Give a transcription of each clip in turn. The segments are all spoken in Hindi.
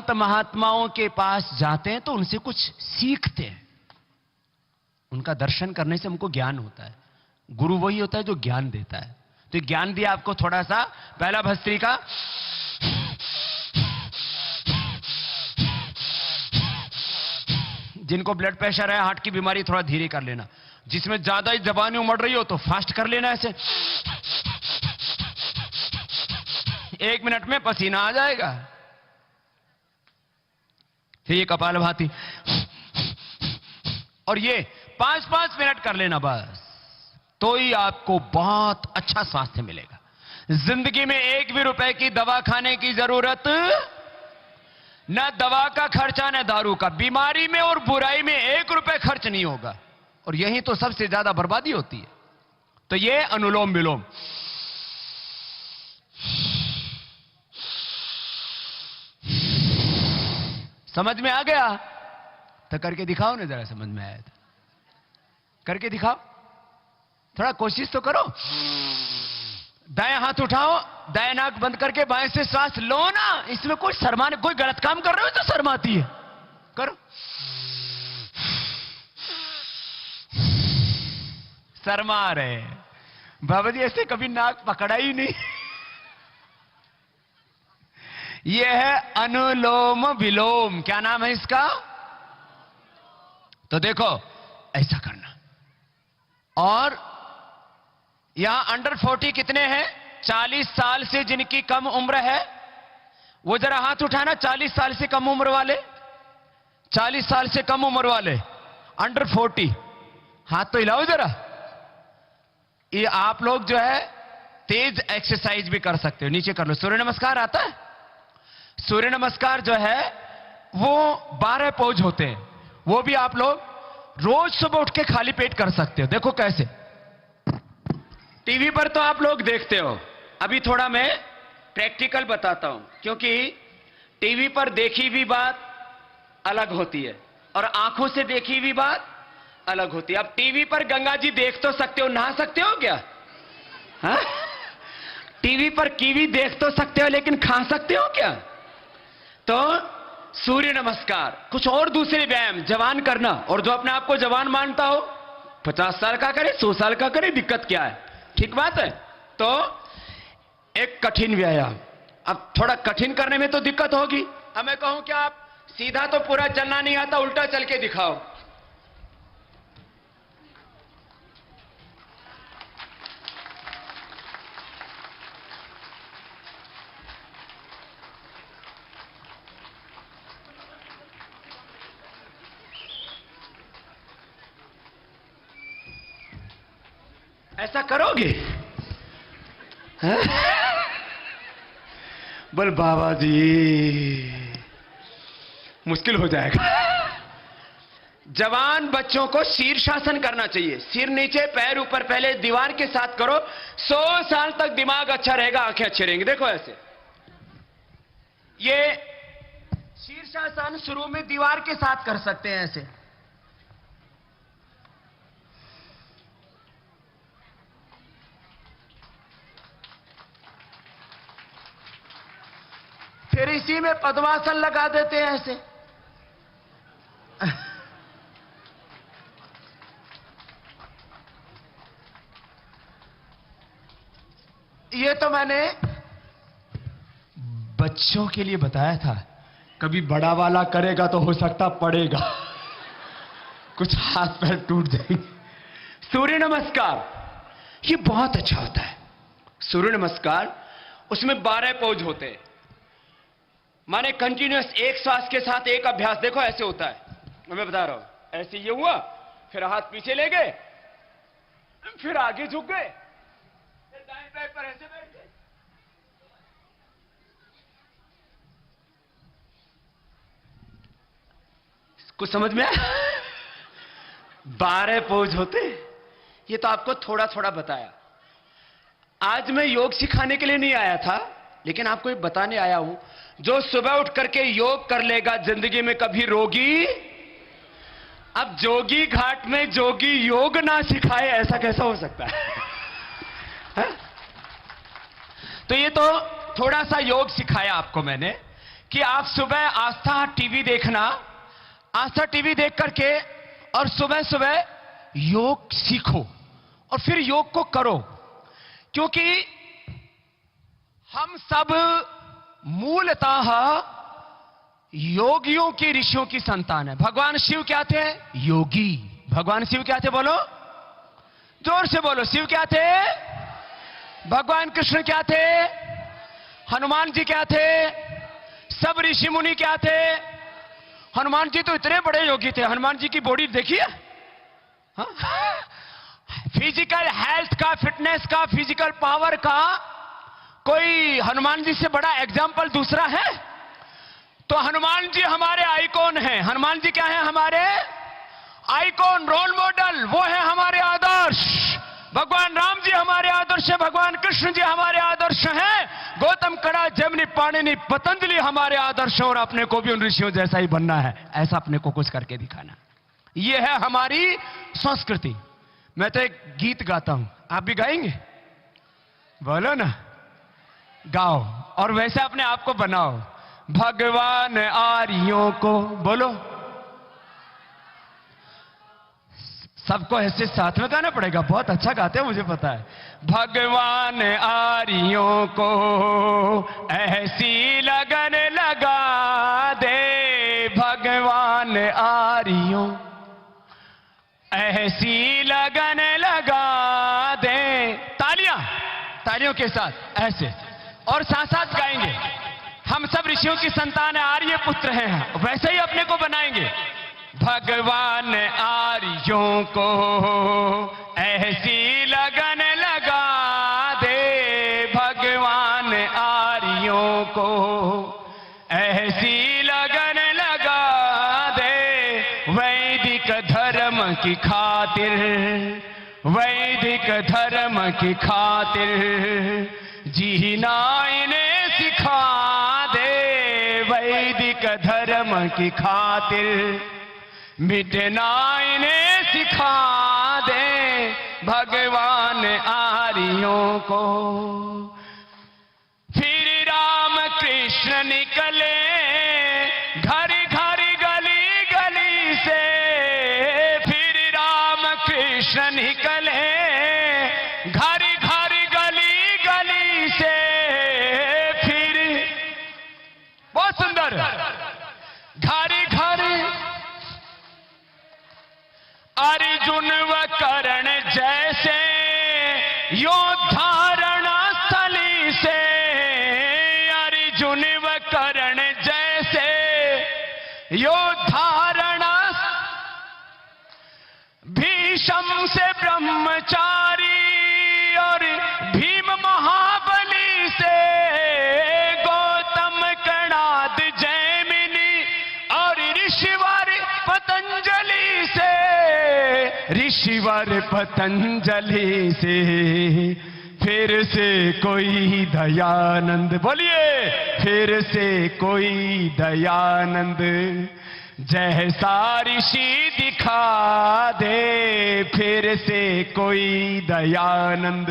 संत महात्माओं के पास जाते हैं तो उनसे कुछ सीखते हैं। उनका दर्शन करने से हमको ज्ञान होता है। गुरु वही होता है जो ज्ञान देता है। तो ज्ञान दिया आपको थोड़ा सा, पहला भस्त्रिका, जिनको ब्लड प्रेशर है, हार्ट की बीमारी, थोड़ा धीरे कर लेना। जिसमें ज्यादा ही जबान उमड़ रही हो तो फास्ट कर लेना ऐसे, 1 मिनट में पसीना आ जाएगा। फिर ये कपालभाति, और ये 5-5 मिनट कर लेना बस, तो ही आपको बहुत अच्छा स्वास्थ्य मिलेगा। जिंदगी में 1 भी रुपए की दवा खाने की जरूरत, न दवा का खर्चा न दारू का। बीमारी में और बुराई में 1 रुपए खर्च नहीं होगा, और यही तो सबसे ज्यादा बर्बादी होती है। तो ये अनुलोम विलोम, समझ में आ गया? तो करके दिखाओ ना जरा, समझ में आया तो करके दिखाओ, थोड़ा कोशिश तो करो। दाएं हाथ उठाओ, दाएं नाक बंद करके बाएं से सांस लो ना। इसमें कोई शर्माने, कोई गलत काम कर रहे हो तो शर्माती है, करो। शर्मा रहे बाबा जी, ऐसे कभी नाक पकड़ा ही नहीं। यह है अनुलोम विलोम। क्या नाम है इसका? तो देखो ऐसा करना। और यहां अंडर 40 कितने हैं? 40 साल से जिनकी कम उम्र है वो जरा हाथ उठाना। 40 साल से कम उम्र वाले, 40 साल से कम उम्र वाले, अंडर 40, हाथ तो हिलाओ जरा। ये आप लोग जो है तेज एक्सरसाइज भी कर सकते हो, नीचे कर लो। सूर्य नमस्कार आता है? सूर्य नमस्कार जो है वो 12 पोज होते हैं, वो भी आप लोग रोज सुबह उठ के खाली पेट कर सकते हो। देखो कैसे, टीवी पर तो आप लोग देखते हो, अभी थोड़ा मैं प्रैक्टिकल बताता हूं, क्योंकि टीवी पर देखी हुई बात अलग होती है और आंखों से देखी हुई बात अलग होती है। अब टीवी पर गंगा जी देख तो सकते हो, नहा सकते हो क्या? हाँ? टीवी पर कीवी देख तो सकते हो, लेकिन खा सकते हो क्या? तो सूर्य नमस्कार, कुछ और दूसरे व्यायाम जवान करना, और जो अपने आप को जवान मानता हो 50 साल का करे, 100 साल का करे, दिक्कत क्या है? ठीक बात है। तो एक कठिन व्यायाम, अब थोड़ा कठिन करने में तो दिक्कत होगी। अब मैं कहूं कि आप सीधा तो पूरा चलना नहीं आता, उल्टा चल के दिखाओ। ऐसा करोगे? बोल बाबा जी, मुश्किल हो जाएगा। जवान बच्चों को शीर्षासन करना चाहिए, सिर नीचे पैर ऊपर, पहले दीवार के साथ करो। 100 साल तक दिमाग अच्छा रहेगा, आंखें अच्छी रहेंगी। देखो ऐसे, ये शीर्षासन शुरू में दीवार के साथ कर सकते हैं ऐसे। फिर इसी में पद्मासन लगा देते हैं ऐसे। ये तो मैंने बच्चों के लिए बताया था, कभी बड़ा वाला करेगा तो हो सकता पड़ेगा, कुछ हाथ पैर टूट जाएंगे। सूर्य नमस्कार ये बहुत अच्छा होता है। सूर्य नमस्कार, उसमें 12 पोज होते हैं, माने कंटिन्यूअस एक श्वास के साथ एक अभ्यास। देखो ऐसे होता है, मैं बता रहा हूं। ऐसे ये हुआ, फिर हाथ पीछे ले गए, फिर आगे झुक गए, फिर दाएं पैर पर ऐसे बैठ गए। कुछ समझ में आया? 12 पोज होते। ये तो आपको थोड़ा थोड़ा बताया। आज मैं योग सिखाने के लिए नहीं आया था, लेकिन आपको एक बताने आया हूं। जो सुबह उठ करके योग कर लेगा, जिंदगी में कभी रोगी। अब जोगी घाट में जोगी योग ना सिखाए, ऐसा कैसा हो सकता है? तो ये तो थोड़ा सा योग सिखाया आपको मैंने कि आप सुबह आस्था टीवी देखना, आस्था टीवी देख करके और सुबह सुबह योग सीखो और फिर योग को करो, क्योंकि हम सब मूलतः योगियों की, ऋषियों की संतान है। भगवान शिव क्या थे? योगी। भगवान शिव क्या थे? बोलो, जोर से बोलो। शिव क्या थे? भगवान कृष्ण क्या थे? हनुमान जी क्या थे? सब ऋषि मुनि क्या थे? हनुमान जी तो इतने बड़े योगी थे। हनुमान जी की बॉडी देखिए, फिजिकल हेल्थ का, फिटनेस का, फिजिकल पावर का कोई हनुमान जी से बड़ा एग्जाम्पल दूसरा है? तो हनुमान जी हमारे आइकॉन हैं। हनुमान जी क्या है? हमारे आइकॉन, रोल मॉडल, वो है हमारे आदर्श। भगवान राम जी हमारे आदर्श है, भगवान कृष्ण जी हमारे आदर्श हैं, गौतम, कड़ा, जमनी, पाणिनि, पतंजलि हमारे आदर्श है। और अपने को भी उन ऋषियों जैसा ही बनना है, ऐसा अपने को कुछ करके दिखाना। यह है हमारी संस्कृति। मैं तो एक गीत गाता हूं, आप भी गाएंगे? बोलो ना, गाओ और वैसे अपने आप को बनाओ। भगवान आर्यों को, बोलो, सबको ऐसे साथ में गाना पड़ेगा। बहुत अच्छा गाते हैं, मुझे पता है। भगवान आर्यों को ऐसी लगन लगा दे, भगवान आर्यों ऐसी लगन लगा दे। तालियां, तालियों के साथ ऐसे, और साथ साथ गाएंगे। हम सब ऋषियों की संतान है, आर्य पुत्र हैं, वैसे ही अपने को बनाएंगे। भगवान आर्यों को ऐसी लगन लगा दे, भगवान आर्यों को ऐसी लगन लगा दे। वैदिक धर्म की खातिर, वैदिक धर्म की खातिर जीना इन्हें सिखा दे, वैदिक धर्म की खातिर मिटना इन्हें सिखा दे, भगवान आर्यों को। फिर राम कृष्ण निकले घर घर गली गली से, फिर राम कृष्ण निकले घर घर गली गली से। फिर बहुत सुंदर, घर घर अर्जुन व कर्ण जैसे योद्धा रणस्थली से, अर्जुन व कर्ण जैसे योद्धा भीष्म से ब्रह्मचारी और भीम महाबली से, गौतम, कणाद, जैमिनी और ऋषिवर पतंजलि से, ऋषिवर पतंजलि से। फिर से कोई दयानंद, बोलिए, फिर से कोई दयानंद जैसा ऋषि दिखा दे, फिर से कोई दयानंद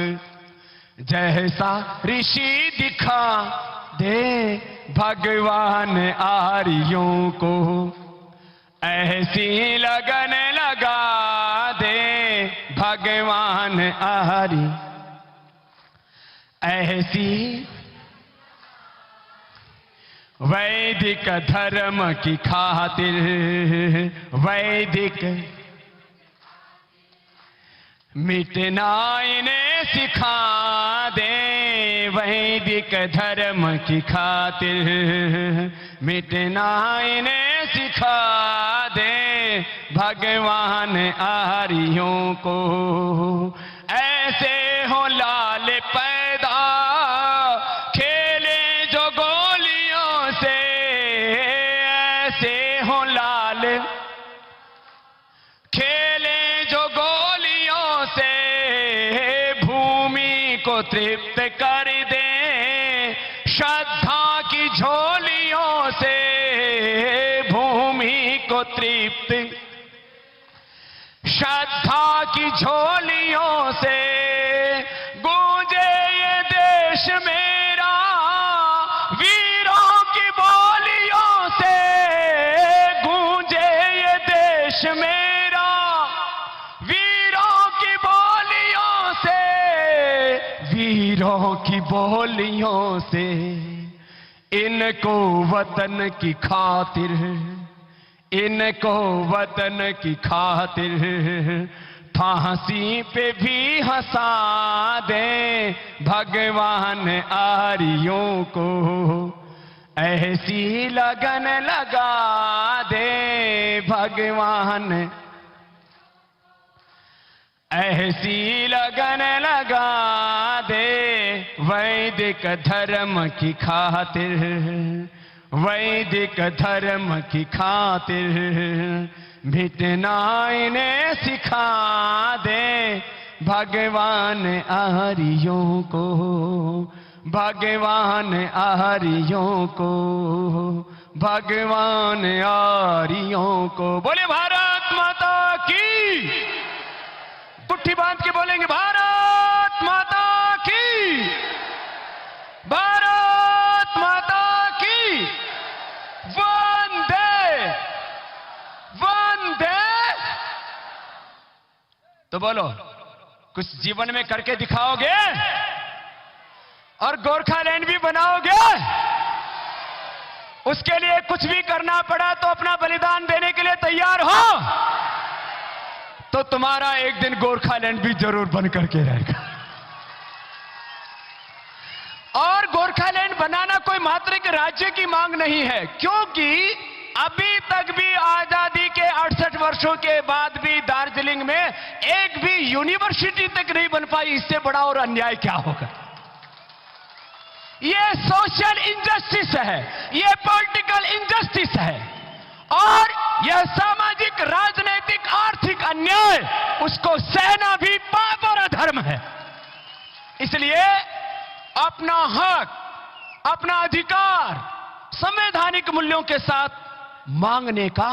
जैसा ऋषि दिखा दे, भगवान आर्यों को ऐसी लगन लगा दे, भगवान आर्य ऐसी वैदिक धर्म की खातिर, वैदिक मिटना इन्हें सिखा दे, वैदिक धर्म की खातिर मिटना इन्हें सिखा दे, भगवान आर्यों को। ऐसे हो लाल पैदा खेले जो गोलियों से, ऐसे हो लाल खेले जो गोलियों से, भूमि को तृप्त कर दे श्रद्धा की झोलियों से, भूमि को तृप्त श्रद्धा की झोलियों से। गूंजे ये देश मेरा वीरों की बोली तीरों की बोलियों से इनको वतन की खातिर, इनको वतन की खातिर फांसी पे भी हंसा दे भगवान आरियों को, ऐसी लगन लगा दे भगवान, ऐसी लगन लगा दे वैदिक धर्म की खातिर, वैदिक धर्म की खातिर मिटना इन्हें सिखा दे भगवान आर्यों को, भगवान आर्यों को, भगवान आर्यों को। बोले भारत माता की, मुट्ठी बांध के बोलेंगे भारत माता की, भारत माता की, वंदे वंदे। तो बोलो कुछ जीवन में करके दिखाओगे और गोरखालैंड भी बनाओगे? उसके लिए कुछ भी करना पड़ा तो अपना बलिदान देने के लिए तैयार हो तो तुम्हारा एक दिन गोरखालैंड भी जरूर बन करके रहेगा। और गोरखालैंड बनाना कोई मात्र एक राज्य की मांग नहीं है, क्योंकि अभी तक भी आजादी के 68 वर्षों के बाद भी दार्जिलिंग में एक भी यूनिवर्सिटी तक नहीं बन पाई। इससे बड़ा और अन्याय क्या होगा? यह सोशल इनजस्टिस है, यह पॉलिटिकल इनजस्टिस है और यह सामाजिक, राजनीतिक, आर्थिक अन्याय, उसको सहना भी पाप और अधर्म है। इसलिए अपना हक, अपना अधिकार संवैधानिक मूल्यों के साथ मांगने का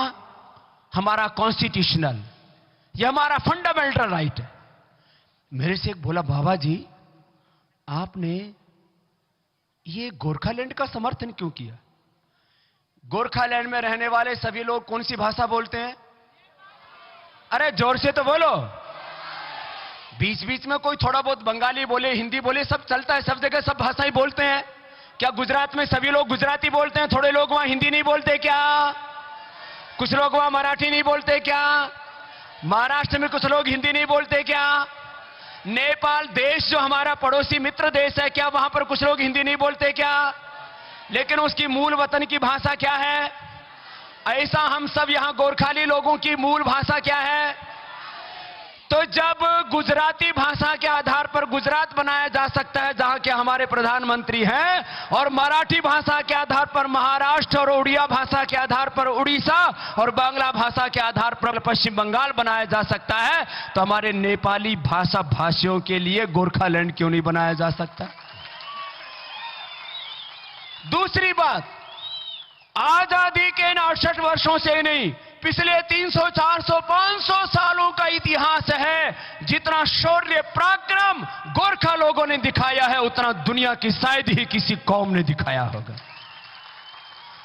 हमारा कॉन्स्टिट्यूशनल, यह हमारा फंडामेंटल राइट है। मेरे से एक बोला, बाबा जी आपने ये गोरखालैंड का समर्थन क्यों किया? गोरखालैंड में रहने वाले सभी लोग कौन सी भाषा बोलते हैं? अरे जोर से तो बोलो। बीच बीच में कोई थोड़ा बहुत बंगाली बोले, हिंदी बोले, सब चलता है, सब जगह सब भाषाएं बोलते हैं। क्या गुजरात में सभी लोग गुजराती बोलते हैं? थोड़े लोग वहां हिंदी नहीं बोलते क्या? कुछ लोग वहां मराठी नहीं बोलते क्या? महाराष्ट्र में कुछ लोग हिंदी नहीं बोलते क्या? नेपाल देश जो हमारा पड़ोसी मित्र देश है, क्या वहां पर कुछ लोग हिंदी नहीं बोलते क्या? लेकिन उसकी मूल वतन की भाषा क्या है? ऐसा हम सब यहां गोरखाली लोगों की मूल भाषा क्या है? तो जब गुजराती भाषा के आधार पर गुजरात बनाया जा सकता है, जहां के हमारे प्रधानमंत्री हैं, और मराठी भाषा के आधार पर महाराष्ट्र और उड़िया भाषा के आधार पर उड़ीसा और बांग्ला भाषा के आधार पर पश्चिम बंगाल बनाया जा सकता है, तो हमारे नेपाली भाषा भाषियों के लिए गोरखालैंड क्यों नहीं बनाया जा सकता? दूसरी बात, आजादी के इन 68 वर्षों से नहीं, पिछले 300, 400, 500 सालों का इतिहास है। जितना शौर्य पराक्रम गोरखा लोगों ने दिखाया है, उतना दुनिया की शायद ही किसी कौम ने दिखाया होगा।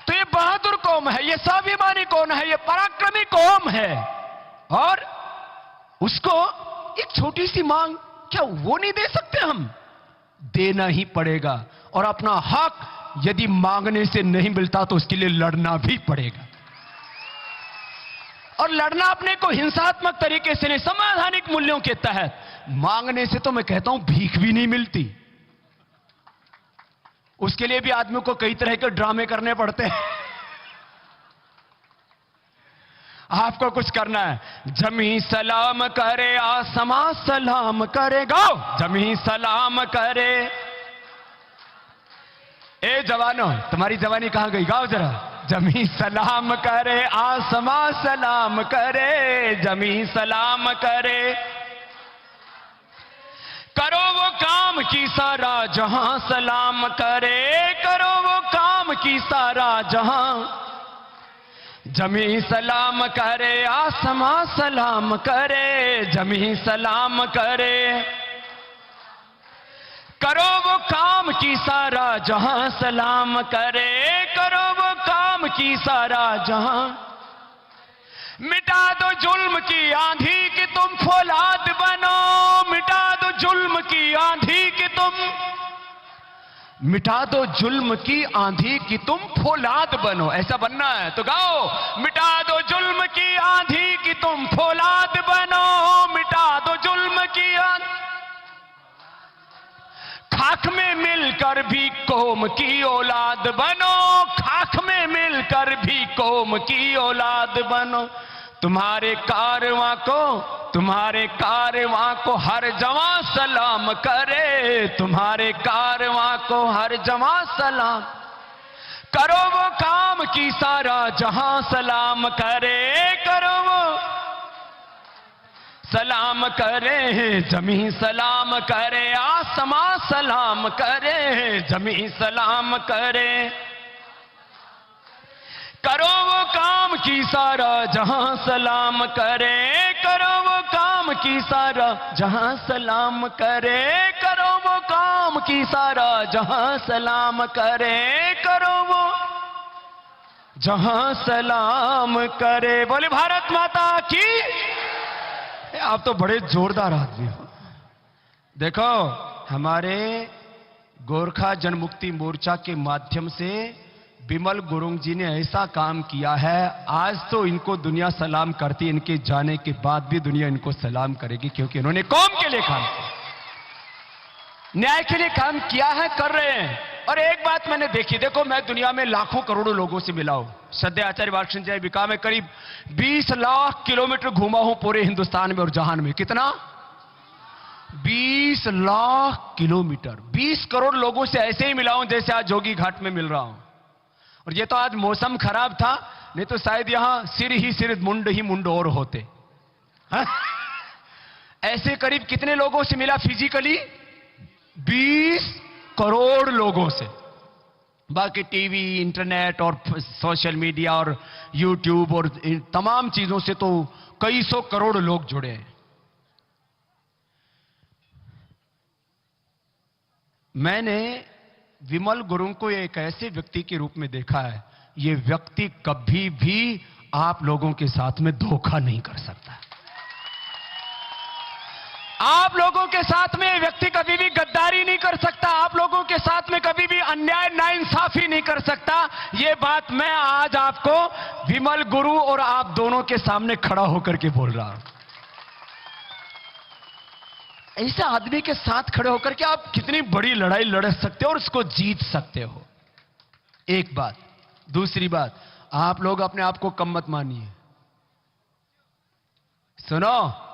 तो ये बहादुर कौम है, ये स्वाभिमानी कौम है, ये पराक्रमी कौम है, और उसको एक छोटी सी मांग, क्या वो नहीं दे सकते? हम देना ही पड़ेगा, और अपना हक यदि मांगने से नहीं मिलता तो उसके लिए लड़ना भी पड़ेगा। और लड़ना अपने को हिंसात्मक तरीके से नहीं, संवैधानिक मूल्यों के तहत। मांगने से तो मैं कहता हूं भीख भी नहीं मिलती, उसके लिए भी आदमी को कई तरह के ड्रामे करने पड़ते हैं। आपको कुछ करना है, जमी सलाम करे आसमां सलाम करे, गाओ जमी सलाम करे। ए जवानों, तुम्हारी जवानी कहां गई? गाओ जरा। जमी सलाम करे आसमां सलाम करे, जमी सलाम करे। करो वो काम की सारा जहां सलाम करे, करो वो काम की सारा जहां। जमी सलाम करे आसमां सलाम करे, जमी सलाम करे। करो वो काम की सारा जहां सलाम करे, करो वो काम की सारा जहां। मिटा दो जुल्म की आंधी कि तुम फौलाद बनो, मिटा दो जुल्म की आंधी कि तुम मिटा दो जुल्म की आंधी कि तुम फौलाद बनो, ऐसा बनना है तो गाओ। मिटा दो जुल्म की आंधी कि तुम फौलाद बनो, मिटा दो जुल्म की आंधी। खाक में मिलकर भी कौम की औलाद बनो, खाक में मिलकर भी कौम की औलाद बनो। तुम्हारे कारवां को हर जवां सलाम करे, तुम्हारे कारवां को हर जवां सलाम। करो वो काम की सारा जहां सलाम करे, करो वो सलाम करे, जमी सलाम करे, आसमां सलाम करे, जमी सलाम करे। करो वो काम की सारा जहां सलाम करे, करो वो काम की सारा जहां सलाम करे, करो वो काम की सारा जहां सलाम करे, करो वो जहां सलाम करे। बोले भारत माता की। आप तो बड़े जोरदार आदमी हो। देखो, हमारे गोरखा जनमुक्ति मोर्चा के माध्यम से विमल गुरुंग जी ने ऐसा काम किया है, आज तो इनको दुनिया सलाम करती है, इनके जाने के बाद भी दुनिया इनको सलाम करेगी, क्योंकि इन्होंने कौम के लिए काम किया, न्याय के लिए काम किया है, कर रहे हैं। और एक बात मैंने देखी, देखो मैं दुनिया में लाखों करोड़ों लोगों से मिला हूं, श्रद्धेय आचार्य वात्स्यंत जय विका में करीब 20 लाख किलोमीटर घूमा हूं पूरे हिंदुस्तान में और जहान में। कितना? 20 लाख किलोमीटर। 20 करोड़ लोगों से ऐसे ही मिला हूं जैसे आज जोगी घाट में मिल रहा हूं। और ये तो आज मौसम खराब था, नहीं तो शायद यहां सिर ही सिर मुंड ही मुंड और होते। हा? ऐसे करीब कितने लोगों से मिला फिजिकली? 20 करोड़ लोगों से। बाकी टीवी, इंटरनेट और सोशल मीडिया और यूट्यूब और तमाम चीजों से तो कई सौ करोड़ लोग जुड़े हैं। मैंने विमल गुरुंग को एक ऐसे व्यक्ति के रूप में देखा है, ये व्यक्ति कभी भी आप लोगों के साथ में धोखा नहीं कर सकता। आप लोगों के साथ में ये व्यक्ति कभी भी गद्दारी नहीं कर सकता, आप लोगों के साथ में कभी भी अन्याय नाइंसाफी नहीं कर सकता। ये बात मैं आज आपको विमल गुरु और आप दोनों के सामने खड़ा होकर के बोल रहा हूं। ऐसे आदमी के साथ खड़े होकर के आप कितनी बड़ी लड़ाई लड़ सकते हो और उसको जीत सकते हो। एक बात। दूसरी बात, आप लोग अपने आप को कम मत मानिए। सुनो,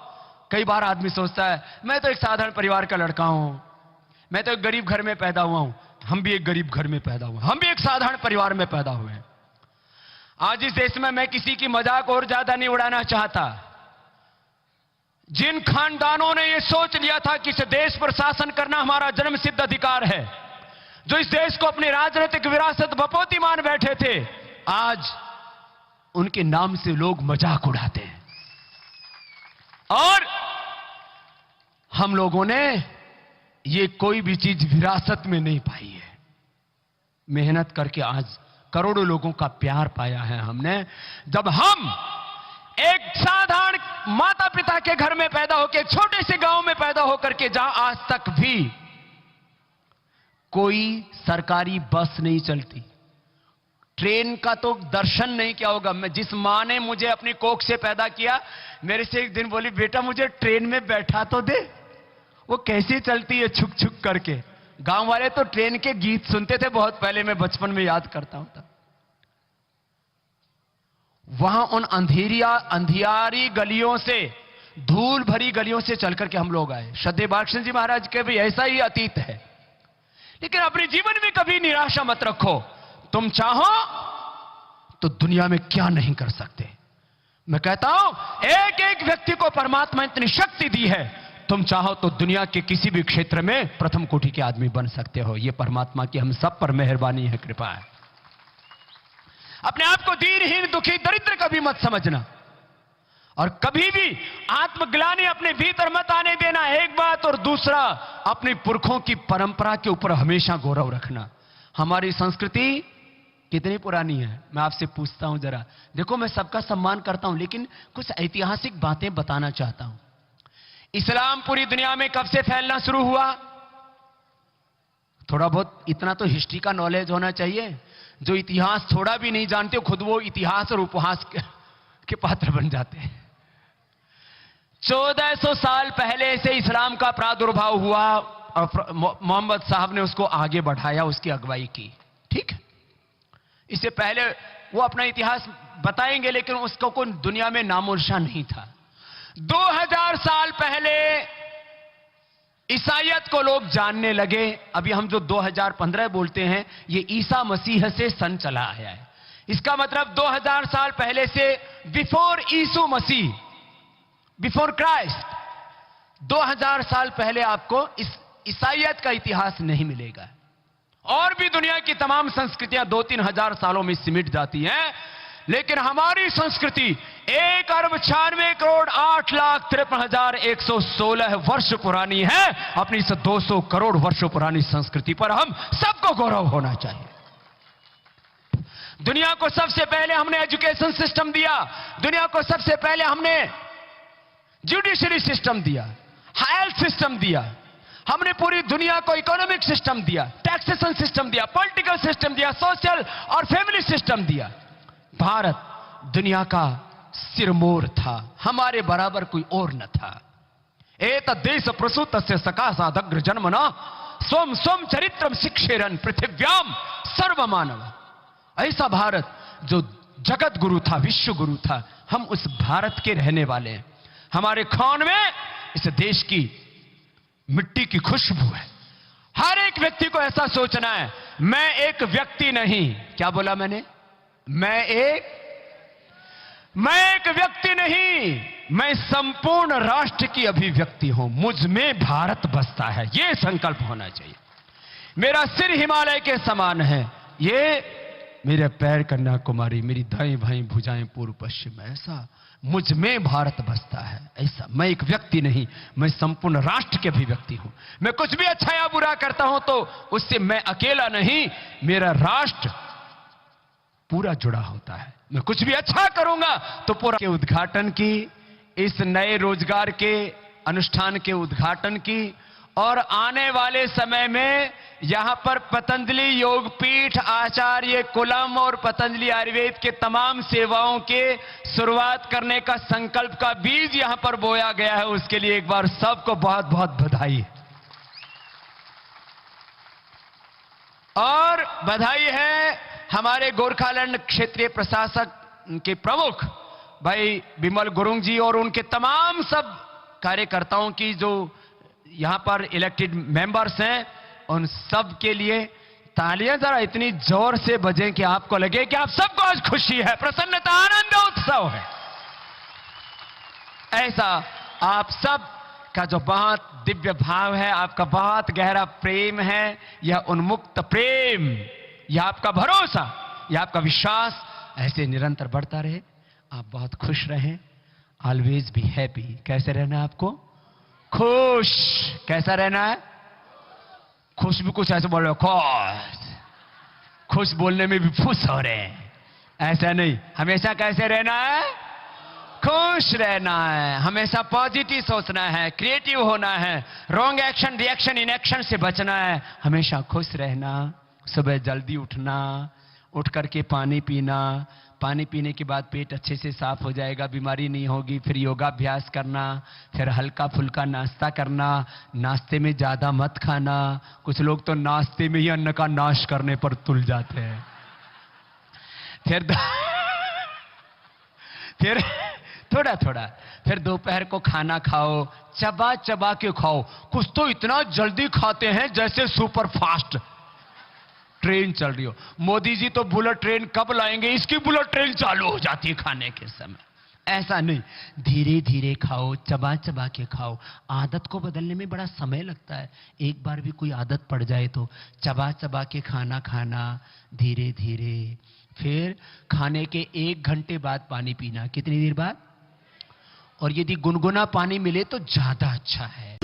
कई बार आदमी सोचता है मैं तो एक साधारण परिवार का लड़का हूं, मैं तो एक गरीब घर में पैदा हुआ हूं। हम भी एक गरीब घर में पैदा हुए, हम भी एक साधारण परिवार में पैदा हुए हैं। आज इस देश में मैं किसी की मजाक और ज्यादा नहीं उड़ाना चाहता। जिन खानदानों ने यह सोच लिया था कि इस देश पर शासन करना हमारा जन्मसिद्ध अधिकार है, जो इस देश को अपनी राजनीतिक विरासत बपोती मान बैठे थे, आज उनके नाम से लोग मजाक उड़ाते हैं। और हम लोगों ने ये कोई भी चीज विरासत में नहीं पाई है, मेहनत करके आज करोड़ों लोगों का प्यार पाया है हमने। जब हम एक साधारण माता पिता के घर में पैदा होकर, एक छोटे से गांव में पैदा होकर के, जहां आज तक भी कोई सरकारी बस नहीं चलती, ट्रेन का तो दर्शन नहीं किया होगा। मैं, जिस मां ने मुझे अपनी कोख से पैदा किया, मेरे से एक दिन बोली, बेटा मुझे ट्रेन में बैठा तो दे। वो कैसे चलती है, छुक छुक करके। गांव वाले तो ट्रेन के गीत सुनते थे बहुत पहले, मैं बचपन में याद करता हूं तब। वहां उन अंधियारी गलियों से, धूल भरी गलियों से चल करके हम लोग आए। श्रद्धेय वात्स्यंत जी महाराज के भी ऐसा ही अतीत है। लेकिन अपने जीवन में कभी निराशा मत रखो। तुम चाहो तो दुनिया में क्या नहीं कर सकते। मैं कहता हूं, एक एक व्यक्ति को परमात्मा इतनी शक्ति दी है, तुम चाहो तो दुनिया के किसी भी क्षेत्र में प्रथम कोटि के आदमी बन सकते हो। यह परमात्मा की हम सब पर मेहरबानी है, कृपा है। अपने आप को दीनहीन, दुखी, दरिद्र कभी मत समझना, और कभी भी आत्मग्लानि अपने भीतर मत आने देना, एक बात। और दूसरा, अपने पुरखों की परंपरा के ऊपर हमेशा गौरव रखना। हमारी संस्कृति कितनी पुरानी है, मैं आपसे पूछता हूं जरा। देखो, मैं सबका सम्मान करता हूं, लेकिन कुछ ऐतिहासिक बातें बताना चाहता हूं। इस्लाम पूरी दुनिया में कब से फैलना शुरू हुआ? थोड़ा बहुत इतना तो हिस्ट्री का नॉलेज होना चाहिए। जो इतिहास थोड़ा भी नहीं जानते खुद वो इतिहास और उपहास के पात्र बन जाते हैं। 1400 साल पहले से इस्लाम का प्रादुर्भाव हुआ और मोहम्मद साहब ने उसको आगे बढ़ाया, उसकी अगुवाई की। ठीक है, इससे पहले वो अपना इतिहास बताएंगे लेकिन उसको कोई दुनिया में नामोनिशान नहीं था। 2000 साल पहले ईसाईयत को लोग जानने लगे। अभी हम जो 2015 बोलते हैं ये ईसा मसीह से सन चला आया है। इसका मतलब 2000 साल पहले से बिफोर यीशु मसीह, बिफोर क्राइस्ट, 2000 साल पहले आपको इस ईसाईयत का इतिहास नहीं मिलेगा। और भी दुनिया की तमाम संस्कृतियां 2-3 हजार सालों में सिमट जाती हैं, लेकिन हमारी संस्कृति 1,04,08,53,116 वर्ष पुरानी है। अपनी इस 200 करोड़ वर्षों पुरानी संस्कृति पर हम सबको गौरव होना चाहिए। दुनिया को सबसे पहले हमने एजुकेशन सिस्टम दिया, दुनिया को सबसे पहले हमने जुडिशरी सिस्टम दिया, हेल्थ सिस्टम दिया, हमने पूरी दुनिया को इकोनॉमिक सिस्टम दिया, टैक्सेशन सिस्टम दिया, पॉलिटिकल सिस्टम दिया, सोशल और फैमिली सिस्टम दिया। भारत दुनिया का सिरमौर था, हमारे बराबर कोई और न था। एत देश प्रसूत से सकाशादग्र जन्मना स्वम स्वम चरित्रम शिक्षेरन पृथिव्याम सर्व मानव। ऐसा भारत जो जगत गुरु था, विश्व गुरु था, हम उस भारत के रहने वाले हैं। हमारे खान में इस देश की मिट्टी की खुशबू है। हर एक व्यक्ति को ऐसा सोचना है, मैं एक व्यक्ति नहीं, क्या बोला मैंने, मैं एक व्यक्ति नहीं, मैं संपूर्ण राष्ट्र की अभिव्यक्ति हूं, मुझ में भारत बसता है। यह संकल्प होना चाहिए। मेरा सिर हिमालय के समान है, ये मेरे पैर कन्याकुमारी, मेरी दाएं बाएं भुजाएं पूर्व पश्चिम, ऐसा मुझ में भारत बसता है। ऐसा मैं एक व्यक्ति नहीं, मैं संपूर्ण राष्ट्र के अभिव्यक्ति हूं। मैं कुछ भी अच्छा या बुरा करता हूं तो उससे मैं अकेला नहीं, मेरा राष्ट्र पूरा जुड़ा होता है। मैं कुछ भी अच्छा करूंगा तो पूरा के उद्घाटन की, इस नए रोजगार के अनुष्ठान के उद्घाटन की, और आने वाले समय में यहां पर पतंजलि योगपीठ, आचार्य कुलम और पतंजलि आयुर्वेद के तमाम सेवाओं के शुरुआत करने का संकल्प का बीज यहां पर बोया गया है। उसके लिए एक बार सबको बहुत बहुत बधाई। और बधाई है हमारे गोरखालैंड क्षेत्रीय प्रशासक के प्रमुख भाई बिमल गुरुंग जी और उनके तमाम सब कार्यकर्ताओं की, जो यहां पर इलेक्टेड मेंबर्स हैं, उन सब के लिए तालियां जरा इतनी जोर से बजें कि आपको लगे कि आप सबको आज खुशी है, प्रसन्नता, आनंद, उत्सव है। ऐसा आप सब का जो बहुत दिव्य भाव है, आपका बहुत गहरा प्रेम है, यह उन्मुक्त प्रेम, यह आपका भरोसा, यह आपका विश्वास ऐसे निरंतर बढ़ता रहे। आप बहुत खुश रहें, ऑलवेज बी हैप्पी। कैसे रहना है आपको? खुश। कैसा रहना है? खुश भी कुछ ऐसे बोल रहे हो, खुश बोलने में भी खुश हो रहे हैं, ऐसा नहीं। हमेशा कैसे रहना है? खुश रहना है, हमेशा पॉजिटिव सोचना है, क्रिएटिव होना है, रॉन्ग एक्शन, रिएक्शन, इनएक्शन से बचना है, हमेशा खुश रहना। सुबह जल्दी उठना, उठ करके पानी पीना, पानी पीने के बाद पेट अच्छे से साफ हो जाएगा, बीमारी नहीं होगी। फिर योगाभ्यास करना, फिर हल्का फुल्का नाश्ता करना, नाश्ते में ज्यादा मत खाना। कुछ लोग तो नाश्ते में ही अन्न का नाश करने पर तुल जाते हैं। फिर थोड़ा थोड़ा, फिर दोपहर को खाना खाओ, चबा चबा के खाओ। कुछ तो इतना जल्दी खाते हैं जैसे सुपर फास्ट ट्रेन चल रही हो। मोदी जी तो बुलेट ट्रेन कब लाएंगे, इसकी बुलेट ट्रेन चालू हो जाती है खाने के समय। ऐसा नहीं, धीरे धीरे खाओ, चबा चबा के खाओ। आदत को बदलने में बड़ा समय लगता है। एक बार भी कोई आदत पड़ जाए तो चबा चबा के खाना खाना, धीरे धीरे। फिर खाने के 1 घंटे बाद पानी पीना। कितनी देर बाद? और यदि गुनगुना पानी मिले तो ज्यादा अच्छा है।